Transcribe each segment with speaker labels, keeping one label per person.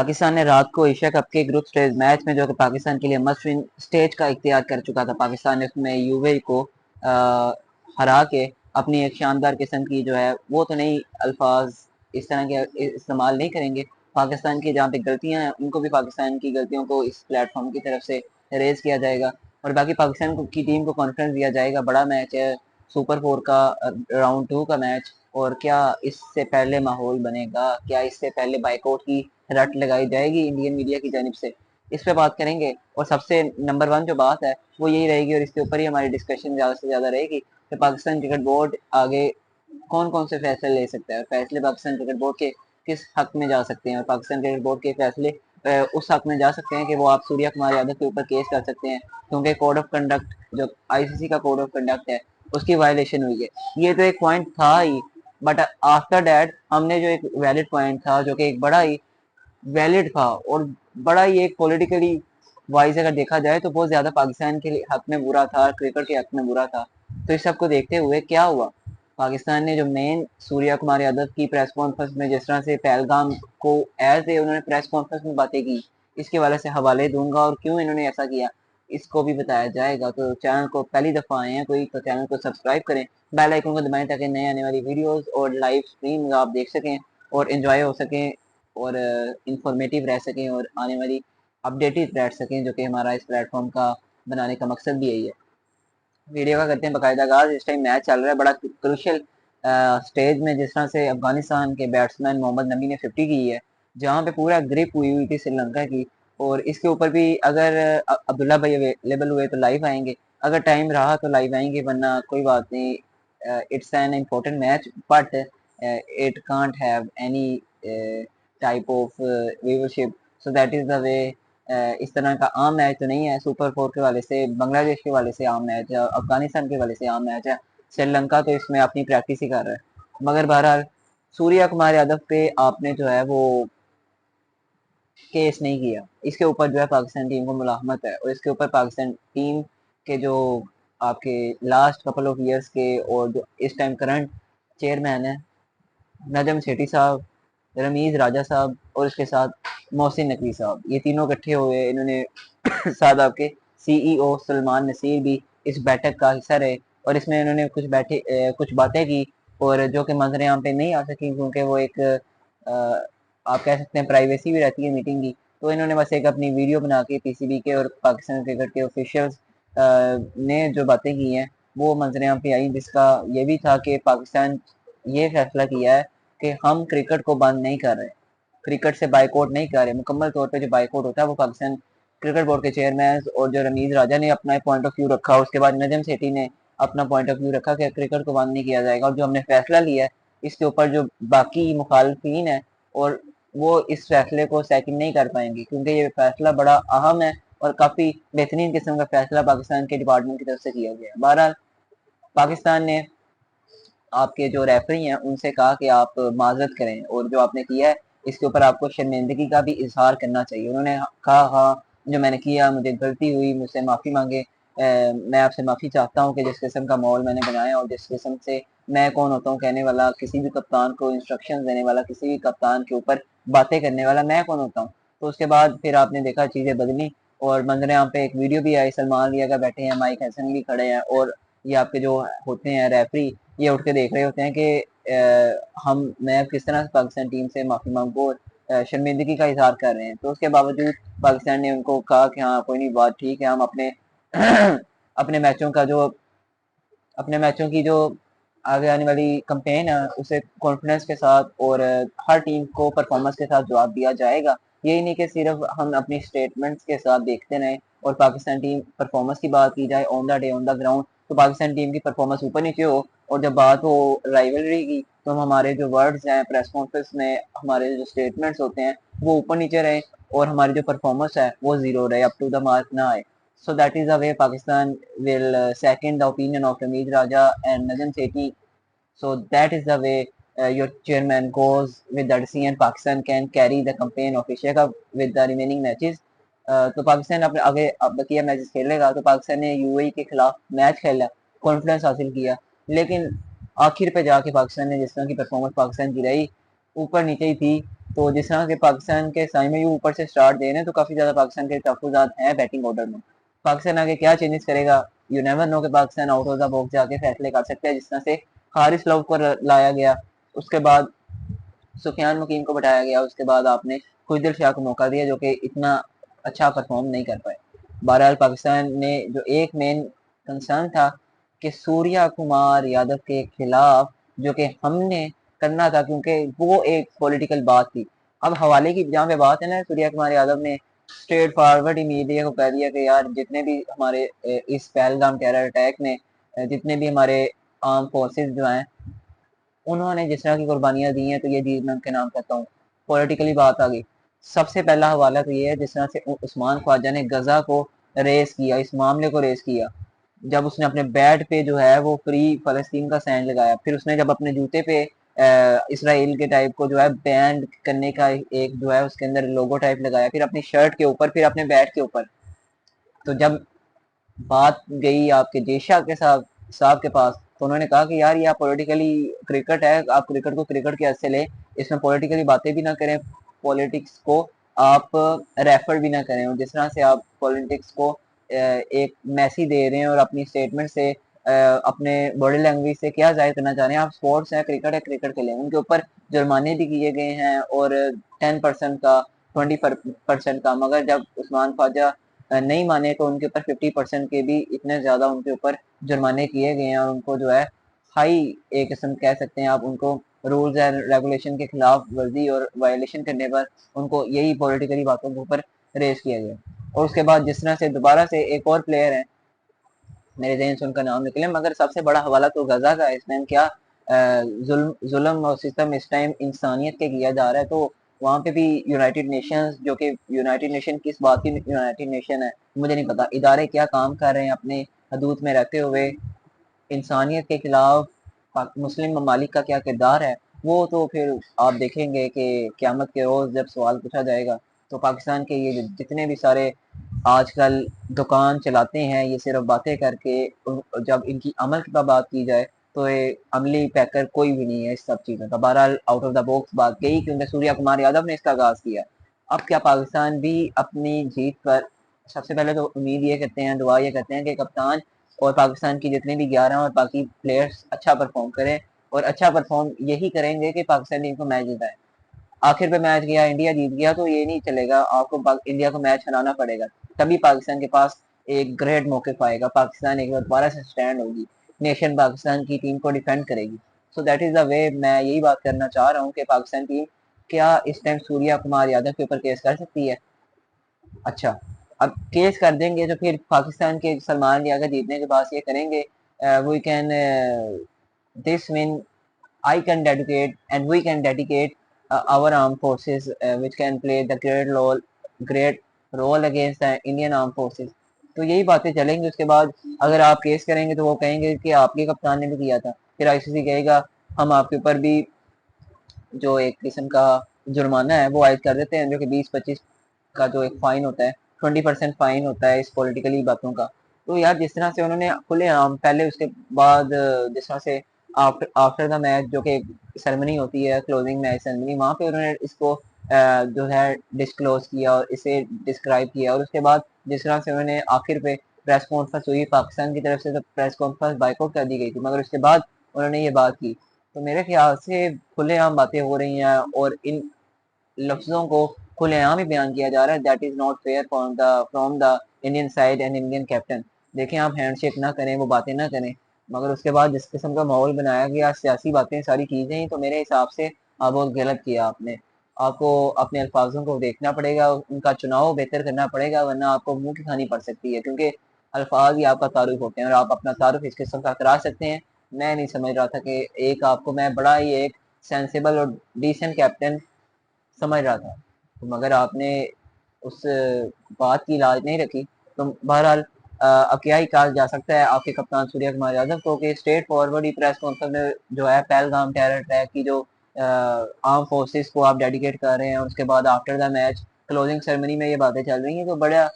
Speaker 1: पाकिस्तान ने रात को एशिया कप के ग्रुप स्टेज मैच में जो कि पाकिस्तान के लिए मस्ट विन स्टेज का इख्तियार कर चुका था। पाकिस्तान ने उसमें यूएई को हरा के अपनी एक शानदार किस्म की जो है वो तो नहीं अल्फाज इस तरह के इस्तेमाल नहीं करेंगे। पाकिस्तान की जहाँ पे गलतियां हैं उनको भी पाकिस्तान की गलतियों को इस प्लेटफॉर्म की तरफ से रेज किया जाएगा और बाकी पाकिस्तान की टीम को कॉन्फिडेंस दिया जाएगा। बड़ा मैच है, सुपर 4 का राउंड 2 का मैच। और क्या इससे पहले माहौल बनेगा, क्या इससे पहले बाइकआउट की रट लगाई जाएगी इंडियन मीडिया की जानिब से, इस पे बात करेंगे। और सबसे नंबर वन जो बात है वो यही रहेगी और इसके ऊपर ही हमारी डिस्कशन ज़्यादा से ज़्यादा रहेगी कि पाकिस्तान क्रिकेट बोर्ड आगे कौन कौन से फैसले ले सकता है, फैसले पाकिस्तान क्रिकेट बोर्ड के किस हक में जा सकते हैं और पाकिस्तान क्रिकेट बोर्ड के फैसले उस हक में जा सकते हैं कि वो आप सूर्या कुमार यादव के ऊपर केस कर सकते हैं क्योंकि कोड ऑफ कंडक्ट जो आईसीसी का कोड ऑफ कंडक्ट है उसकी वायलेशन हुई है। ये तो एक पॉइंट था ही, बट आफ्टर डैट हमने जो एक वैलिड पॉइंट था जो कि एक बड़ा ही वैलिड था और बड़ा ही एक पॉलिटिकली वाइज अगर देखा जाए तो बहुत ज्यादा पाकिस्तान के हक में बुरा था, क्रिकेट के हक में बुरा था। तो इस सब को देखते हुए क्या हुआ, पाकिस्तान ने जो मेन सूर्या कुमार यादव की प्रेस कॉन्फ्रेंस में जिस तरह से पहलगाम को एज ए उन्होंने प्रेस कॉन्फ्रेंस में बातें की, इसके वाले से हवाले दूंगा और क्यों इन्होंने ऐसा किया इसको भी बताया जाएगा। तो चैनल को पहली दफा आए हैं कोई तो चैनल को सब्सक्राइब करें, बेल आइकन को दबाएं ताकि नए आने वाली वीडियोस और लाइव स्ट्रीम आप देख सकें और एंजॉय हो सकें और इंफॉर्मेटिव रह सकें और आने वाली अपडेटेड रह सकें, जो कि हमारा इस प्लेटफॉर्म का बनाने का मकसद भी यही है। वीडियो का करते हैं बाकायदा आगाज। इस टाइम मैच चल रहा है बड़ा क्रूशियल स्टेज में, जिस तरह से अफगानिस्तान के बैट्समैन मोहम्मद नबी ने 50 की है, जहां पे पूरा ग्रिप हुई हुई थी श्रीलंका की। और इसके ऊपर भी अगर अब्दुल्ला भाई अवेलेबल हुए तो लाइव आएंगे, अगर टाइम रहा तो लाइव आएंगे, वरना कोई बात नहीं। It's an important match but it can't have any type of viewership, so that is the way. इस तरह का आम मैच तो नहीं है, सुपर 4 के वाले से, बांग्लादेश के वाले से आम मैच है, अफगानिस्तान के वाले से आम मैच है। श्रीलंका तो इसमें अपनी प्रैक्टिस ही कर रहा है। मगर बहरहाल सूर्या कुमार यादव पे आपने जो है वो केस नहीं किया, इसके ऊपर जो है पाकिस्तान टीम को मुलाहमत है और इसके ऊपर पाकिस्तान टीम के जो आपके लास्ट कपल ऑफ ईयर्स के और जो इस टाइम करंट चेयरमैन है नजम सेठी साहब, रमीज राजा साहब और इसके साथ मोहसिन नकवी साहब, ये तीनों इकट्ठे हुए इन्होंने साथ आपके सीईओ सलमान नसीर भी इस बैठक का हिस्सा रहे और इसमें इन्होंने कुछ बातें की और जो कि मंजर आम पे नहीं आ सकी क्योंकि वो एक आप कह सकते हैं प्राइवेसी भी रहती है मीटिंग की। तो इन्होंने बस एक अपनी वीडियो बना के पीसीबी के और पाकिस्तान क्रिकेट के ऑफिशियल्स ने जो बातें की हैं वो मंजर आम पे आई, जिसका ये भी था कि पाकिस्तान ये फैसला किया है कि हम क्रिकेट को बंद नहीं कर रहे, क्रिकेट से बाइकआउट नहीं कर रहे। मुकम्मल तौर पे जो बाइकआउट होता है वो पाकिस्तान क्रिकेट बोर्ड के चेयरमैन और जो रमीज राजा ने अपना पॉइंट ऑफ व्यू रखा, उसके बाद नजम सेठी ने अपना पॉइंट ऑफ व्यू रखा कि क्रिकेट को बंद नहीं किया जाएगा। और जो हमने फैसला लिया है इसके ऊपर जो बाकी मुखालफिन है और वो इस फैसले को सेकंड नहीं कर पाएंगे क्योंकि ये फैसला बड़ा अहम है और काफ़ी बेहतरीन किस्म का फैसला पाकिस्तान के डिपार्टमेंट की तरफ से किया गया है। बहरहाल पाकिस्तान ने आपके जो रेफरी हैं उनसे कहा कि आप माजरत करें और जो आपने किया है इसके ऊपर आपको शर्मिंदगी का भी इजहार करना चाहिए। उन्होंने कहा हाँ जो मैंने किया मुझे गलती हुई, मुझसे माफ़ी मांगे, मैं आपसे माफ़ी चाहता हूँ कि जिस किस्म का माहौल मैंने बनाया और जिस किस्म से मैं कौन होता हूँ कहने वाला, किसी भी कप्तान को इंस्ट्रक्शन देने वाला, किसी भी कप्तान के ऊपर बातें करने वाला मैं कौन होता हूँ। तो उसके बाद फिर आपने देखा चीज़ें बदली और मंजर यहाँ पे एक वीडियो भी आई, सलमान लिया का बैठे हैं, माइक हसन भी खड़े हैं और ये आपके जो होते हैं रेफरी ये उठ के देख रहे होते हैं कि मैं किस तरह से पाकिस्तान टीम से माफ़ी मांगू और शर्मिंदगी का इजहार कर रहे हैं। तो उसके बावजूद पाकिस्तान ने उनको कहा कि हाँ कोई नहीं, बात ठीक है, हम अपने अपने मैचों का जो अपने मैचों की जो आगे आने वाली कंपेन है उसे कॉन्फिडेंस के साथ और हर टीम को परफॉर्मेंस के साथ जवाब दिया जाएगा। यही नहीं कि सिर्फ हम अपनी स्टेटमेंट्स के साथ देखते रहें और पाकिस्तान टीम परफॉर्मेंस की बात की जाए on the day on the ground तो पाकिस्तान टीम की परफॉर्मेंस ऊपर नीचे हो, और जब बात हो राइवलरी की तो हमारे जो वर्ड्स हैं प्रेस कॉन्फ्रेंस में, हमारे जो स्टेटमेंट्स होते हैं वो ऊपर नीचे रहे और हमारी जो परफॉर्मेंस है वो जीरो रहे, अप टू द मार्क ना आए। So that is the way Pakistan will second the opinion of Ramiz Raja and Nazim Sethi. So that is the way your chairman goes with the decision and Pakistan can carry the campaign of Asia Cup with the remaining matches. तो पाकिस्तान अपने आगे अब बकिया matches खेलेगा। तो पाकिस्तान ने UAE के खिलाफ match खेला, कॉन्फिडेंस हासिल किया, लेकिन आखिर पे जाके पाकिस्तान ने जिस तरह की परफॉर्मेंस पाकिस्तान की रही ऊपर नीचे ही थी। तो जिस तरह के पाकिस्तान के साइड में ऊपर से स्टार्ट दे रहे हैं तो काफ़ी ज़्यादा पाकिस्तान के तहफ़्फ़ुज़ात हैं बैटिंग ऑर्डर में। पाकिस्तान आगे क्या चेंजेस करेगा, यू नेवर नो कि Pakistan out of the box जाके फैसले कर सकता है। जिस तरह से हारिस लव को लाया गया, उसके बाद सुफियान मुकीम को बैठाया गया, उसके बाद आपने खुशदिल शाह को मौका दिया जो कि इतना अच्छा परफॉर्म नहीं कर पाए। बहरहाल पाकिस्तान ने जो एक मेन कंसर्न था कि सूर्या कुमार यादव के खिलाफ जो कि हमने करना था, क्योंकि वो एक पॉलिटिकल बात थी। अब हवाले की जहाँ पे बात है ना, सूर्या कुमार यादव ने स्ट्रेट फॉरवर्ड ही मीडिया को कह दिया कि यार जितने भी हमारे इस पहलगाम टेरर अटैक में जितने भी हमारे आर्म फोर्सेस जो हैं उन्होंने जिस तरह की कुर्बानियाँ दी हैं, तो ये चीज़ मैं उनके नाम कहता हूँ। पॉलिटिकली बात आ गई। सबसे पहला हवाला तो ये है जिस तरह से उस्मान ख्वाजा ने गजा को रेस किया, इस मामले को रेस किया, जब उसने अपने बैट पे जो है वो फ्री फलस्तीन का साइन लगाया, फिर उसने जब अपने जूते पे इसराइल के टाइप को जो है बैंड करने का एक जो है उसके अंदर लोगो टाइप लगाया, फिर अपनी शर्ट के ऊपर, फिर अपने बैट के ऊपर। तो जब बात गई आपके जेशा के साहब साहब के पास, तो उन्होंने कहा कि यार ये आप पॉलिटिकली क्रिकेट है, आप क्रिकेट को क्रिकेट के हद से लें, इसमें पॉलिटिकली बातें भी ना करें, पॉलिटिक्स को आप रेफर भी ना करें, और जिस तरह से आप पॉलिटिक्स को एक मैसेज दे रहे हैं और अपनी स्टेटमेंट से अपने बॉडी लैंग्वेज से क्या जाहिर करना चाह रहे हैं, आप स्पोर्ट्स है, क्रिकेट के लिए उनके ऊपर जुर्माने भी किए गए हैं, और 10% का, 20% का, मगर जब उस्मान ख्वाजा नहीं माने तो उनके ऊपर 50% के भी इतने ज़्यादा उनके ऊपर जुर्माने किए गए हैं, और उनको जो है हाई एक किस्म कह सकते हैं आप, उनको रूल्स एंड रेगुलेशन के खिलाफ वर्जी और वायलेशन करने पर उनको यही पॉलिटिकली बातों के ऊपर रेस किया गया। और उसके बाद जिस तरह से दोबारा से एक और प्लेयर है, मेरे जहन से उनका नाम निकले, मगर सबसे बड़ा हवाला तो गजा का है। इस टाइम क्या जुल्म और सिस्टम इस टाइम इंसानियत के किया जा रहा है, तो वहाँ पे भी यूनाइटेड नेशंस, जो कि यूनाइटेड नेशन किस बात की यूनाइटेड नेशन है मुझे नहीं पता, इदारे क्या काम कर रहे हैं अपने हदूद में रहते हुए इंसानियत के खिलाफ, मुस्लिम ममालिक का क्या किरदार है, वो तो फिर आप देखेंगे कि क़यामत के रोज़ जब सवाल पूछा जाएगा, तो पाकिस्तान के ये जितने भी सारे आजकल दुकान चलाते हैं ये सिर्फ बातें करके, जब इनकी अमल की बात की जाए तो ये अमली पैकर कोई भी नहीं है इस सब चीज़ों का। बहरहाल आउट ऑफ द बॉक्स बात गई क्योंकि सूर्या कुमार यादव ने इसका आगाज़ किया। अब क्या पाकिस्तान भी अपनी जीत पर सबसे पहले तो उम्मीद ये करते हैं, दुआ ये करते हैं कि कप्तान और पाकिस्तान की जितने भी 11 और बाकी प्लेयर्स अच्छा परफॉर्म करें, और अच्छा परफॉर्म यही करेंगे कि पाकिस्तान टीम को मैच जिताए। आखिर पे मैच गया, इंडिया जीत गया, तो ये नहीं चलेगा, आपको इंडिया को मैच हराना पड़ेगा, तभी पाकिस्तान के पास एक ग्रेट मौक़िफ़ आएगा, पाकिस्तान एक बार दोबारा से स्टैंड होगी, नेशन पाकिस्तान की टीम को डिफेंड करेगी। So that is the way मैं यही बात करना चाह रहा हूँ कि पाकिस्तान टीम क्या इस टाइम सूर्या कुमार यादव के ऊपर केस कर सकती है? अच्छा, अब केस कर देंगे तो फिर पाकिस्तान के सलमान लियाकत जीतने के बाद ये करेंगे, we can this mean I can dedicate and we can dedicate our armed forces which can play the great role against the Indian armed forces। तो यही बातें चलेंगी। उसके बाद अगर आप केस करेंगे तो वो कहेंगे कि आपके कप्तान ने भी किया था, फिर आईसीसी कहेगा हम आपके ऊपर भी जो एक किस्म का जुर्माना है वो आयद कर देते हैं, जो कि 20-25 का जो एक फ़ाइन होता है, 20% फ़ाइन होता है इस पॉलिटिकली बातों का। तो यार जिस तरह से उन्होंने खुलेआम पहले, उसके बाद जिस तरह से आफ्टर आफ्टर द मैच जो कि सेरेमनी होती है, क्लोजिंग मैच सेरेमनी, वहाँ पे उन्होंने इसको जो है डिस्क्लोज़ किया और इसे डिस्क्राइब किया, और उसके बाद जिस तरह से उन्होंने आखिर पे प्रेस कॉन्फ्रेंस हुई पाकिस्तान की तरफ से, तो प्रेस कॉन्फ्रेंस बायकॉट कर दी गई थी, मगर उसके बाद उन्होंने ये बात की। तो मेरे ख्याल से खुलेआम बातें हो रही हैं और इन लफ्ज़ों को खुलेआम ही बयान किया जा रहा है, that is not fair from the Indian side and Indian captain. देखें आप हैंडशेक ना करें, वो बातें ना करें, मगर उसके बाद जिस किस्म का माहौल बनाया गया, सियासी बातें सारी की गई, तो मेरे हिसाब से बहुत गलत किया आपने। आपको अपने अल्फाजों को देखना पड़ेगा, उनका चुनाव बेहतर करना पड़ेगा, वरना आपको मुंह की खानी पड़ सकती है, क्योंकि अल्फाज ही आपका तारुफ होते हैं और आप अपना तारुफ इस किस्म का करा सकते हैं। मैं नहीं समझ रहा था कि एक आपको मैं बड़ा ही एक सेंसिबल और डिसेंट कैप्टन समझ रहा था, तो मगर आपने उस बात की लाज नहीं रखी। तो बहरहाल अब क्या ही कहा जा सकता है आपके कप्तान सूर्या कुमार यादव को कि स्ट्रेट फॉरवर्ड ही प्रेस कॉन्फ्रेंस में जो है पहलगाम टेरर अटैक की जो आर्म फोर्सेस को आप डेडिकेट कर रहे हैं, और उसके बाद after the match closing ceremony में ये बातें चल रही हैं, तो बड़ा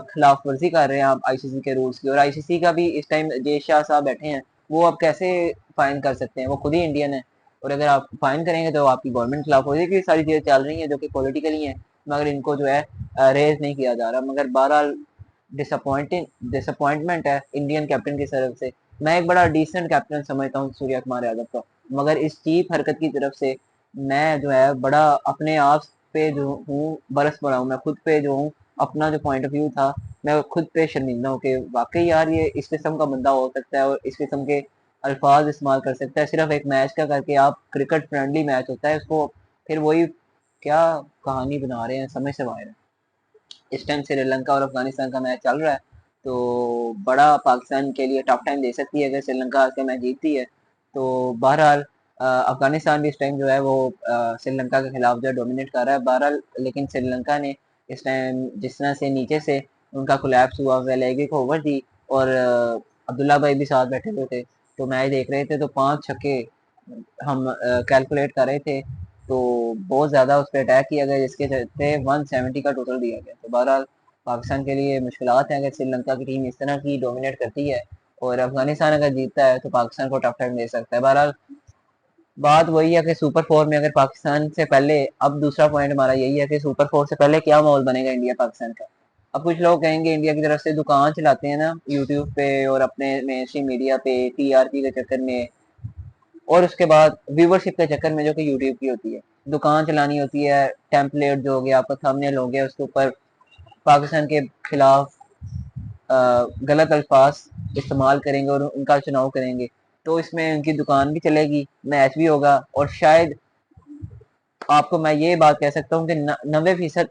Speaker 1: खिलाफ वर्जी कर रहे हैं आप आईसीसी के रूल्स की, और आईसीसी का भी इस टाइम जय शाह साहब बैठे हैं, वो अब कैसे फाइन कर सकते हैं, वो खुद ही इंडियन है। और अगर आप फाइन करेंगे तो आपकी गवर्नमेंट खिलाफ हो जाएगी। सारी चीज़ें चल रही हैं जो कि पॉलिटिकली हैं, मगर इनको जो है रेज नहीं किया जा रहा। मगर बहरहाल डिसअपॉइंटमेंट है इंडियन कैप्टन की तरफ से। मैं एक बड़ा डिसेंट कैप्टन समझता हूँ सूर्या कुमार यादव को, मगर इस चीप हरकत की तरफ से मैं जो है बड़ा अपने आप पे जो हूँ बरस पड़ा हूँ। मैं खुद पे जो हूँ, अपना जो पॉइंट ऑफ व्यू था, मैं खुद पे शर्मिंदा हूँ कि वाकई यार ये इस किस्म का बंदा हो सकता है और इस किस्म के अल्फाज इस्तेमाल कर सकता है सिर्फ एक मैच का करके। आप क्रिकेट फ्रेंडली मैच होता है उसको फिर वही क्या कहानी बना रहे हैं, समझ से बाहर है। इस टाइम श्रीलंका और अफगानिस्तान का मैच चल रहा है, तो बड़ा पाकिस्तान के लिए टफ टाइम दे सकती है अगर श्रीलंका के मैच जीतती है। तो बहरहाल अफगानिस्तान भी इस टाइम जो है वो श्रीलंका के खिलाफ जो है डोमिनेट कर रहा है बहरहाल। लेकिन श्रीलंका ने इस टाइम जिस तरह से नीचे से उनका कोलैप्स हुआ, वेलेगी को ओवर दी और अब्दुल्ला भाई भी साथ बैठे हुए थे, तो मैच देख रहे थे, तो 5 छक्के हम कैलकुलेट कर रहे थे, तो बहुत ज़्यादा उस पर अटैक किया गया जिसके चलते 170 का टोटल दिया गया। तो बहरहाल पाकिस्तान के लिए मुश्किलात हैं अगर श्रीलंका की टीम इस तरह की डोमिनेट करती है, और अफगानिस्तान अगर जीतता है तो पाकिस्तान को टफ टाइम दे सकता है। बहरहाल बात वही है कि सुपर फोर में अगर पाकिस्तान से पहले, अब दूसरा पॉइंट हमारा यही है कि सुपर फोर से पहले क्या माहौल बनेगा इंडिया पाकिस्तान का। अब कुछ लोग कहेंगे इंडिया की तरफ से दुकान चलाते हैं ना यूट्यूब पे और अपने मेन स्ट्रीम मीडिया पे टीआरपी के चक्कर में, और उसके बाद व्यूवरशिप के चक्कर में जो कि यूट्यूब की होती है, दुकान चलानी होती है, टेम्पलेट जो हो गया आपका थंबनेल हो गया उसके ऊपर पाकिस्तान के खिलाफ गलत अल्फाज इस्तेमाल करेंगे और उनका चुनाव करेंगे, तो इसमें उनकी दुकान भी चलेगी, मैच भी होगा, और शायद आपको मैं ये बात कह सकता हूँ कि 90%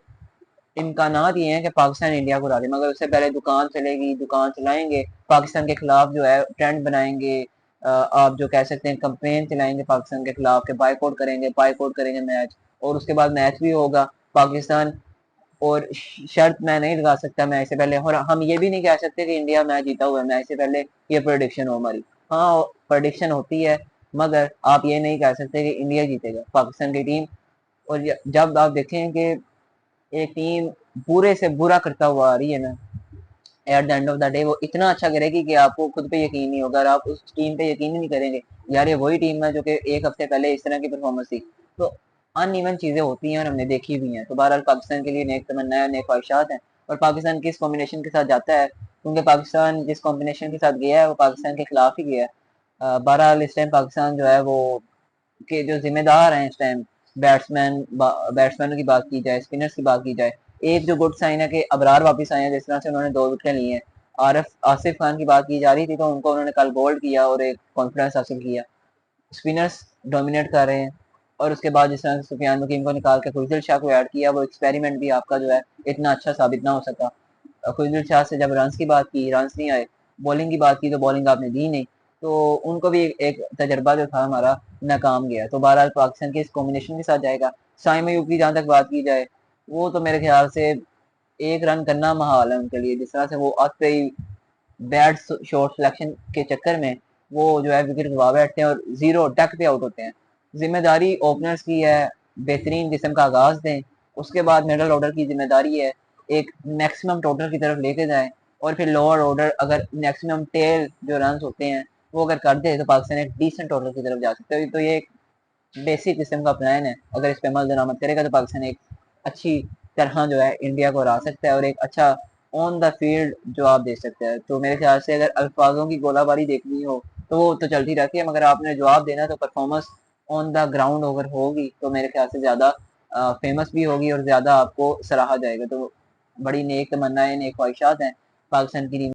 Speaker 1: इम्कानात ये हैं कि पाकिस्तान इंडिया को हरा दे। मगर उससे पहले दुकान चलेगी, दुकान चलाएंगे, पाकिस्तान के खिलाफ जो है ट्रेंड बनाएंगे, आप जो कह सकते हैं कंपेन चलाएंगे पाकिस्तान के खिलाफ के बाइकआउट करेंगे मैच, और उसके बाद मैच भी होगा पाकिस्तान। और शर्त मैं नहीं लगा सकता मैच से पहले, और हम ये भी नहीं कह सकते कि इंडिया मैच जीता हुआ है मैच से पहले, ये प्रोडिक्शन हो हमारी। हाँ प्रोडिक्शन होती है, मगर आप ये नहीं कह सकते कि इंडिया जीतेगा पाकिस्तान की टीम। और जब आप देखें कि एक टीम बुरे से बुरा करता हुआ आ रही है ना, at the end of the day वो इतना अच्छा करेगी कि आपको खुद पे यकीन नहीं होगा, और आप उस टीम पे यकीन ही नहीं करेंगे यार ये वही टीम है जो कि एक हफ्ते पहले इस तरह की परफॉर्मेंस थी। तो अनइवन चीजें होती हैं और हमने देखी भी हैं। तो बहरहाल पाकिस्तान के लिए नेक तमन्ना नेक ख्वाहिशात हैं, और पाकिस्तान किस कॉम्बिनेशन के साथ जाता है, क्योंकि पाकिस्तान जिस कॉम्बिनेशन के साथ गया है वो पाकिस्तान के खिलाफ ही गया है। बहरहाल इस टाइम पाकिस्तान जो है वो के जो जिम्मेदार हैं इस टाइम, बैट्समैनों की बात की जाए, स्पिनर्स की बात की जाए, एक जो गुड साइन है कि अबरार वापस आए हैं, जिस तरह से उन्होंने 2 विकेट ली हैं। आसिफ खान की बात की जा रही थी तो उनको उन्होंने कल बोल्ड किया और एक कॉन्फिडेंस हासिल किया। स्पिनर्स डोमिनेट कर रहे हैं, और उसके बाद जिस तरह से सुफियान नकीम को निकाल के खुशदिल शाह को ऐड किया, वो एक्सपेरिमेंट भी आपका जो है इतना अच्छा साबित ना हो सका। खुशदिल शाह से जब रन की बात की, रन नहीं आए, बॉलिंग की बात की तो बॉलिंग आपने दी नहीं, तो उनको भी एक तजर्बा जो था हमारा नाकाम गया। तो बहरहाल पाकिस्तान के इस कॉम्बिनेशन के साथ जाएगा। साइम अयूब की जहाँ तक बात की जाए, वो तो मेरे ख्याल से एक रन करना महाल है उनके लिए, जिस तरह से वो आते ही बैड शॉट सिलेक्शन के चक्कर में वो जो है विकेट गवा बैठते हैं और जीरो डक पे आउट होते हैं। जिम्मेदारी ओपनर्स की है, बेहतरीन किस्म का आगाज दें, उसके बाद मिडल ऑर्डर की जिम्मेदारी है एक मैक्सिमम टोटल की तरफ लेके जाएं, और फिर लोअर ऑर्डर अगर मैक्सिमम टेल जो रन होते हैं वो अगर कर दे तो पाकिस्तान एक डिसेंट टोटल की तरफ जा सकता है। तो ये एक बेसिक किस्म का प्लान है, अगर इस पर अमल दरामद करेगा तो पाकिस्तान एक अच्छी तरह जो है इंडिया को हरा सकता है, और एक अच्छा ऑन द फील्ड जवाब दे सकता है। तो मेरे ख्याल से अगर अल्फाजों की गोलाबारी देखनी हो तो वो तो चलती रहती है, मगर आपने जवाब देना तो परफॉर्मेंस ऑन द ग्राउंड अगर होगी तो मेरे ख्याल से ज़्यादा फेमस भी होगी और ज़्यादा आपको सराहा जाएगा। तो बड़ी नेक तमन्नाएं नेक ख्वाहिशात हैं पाकिस्तान की टीम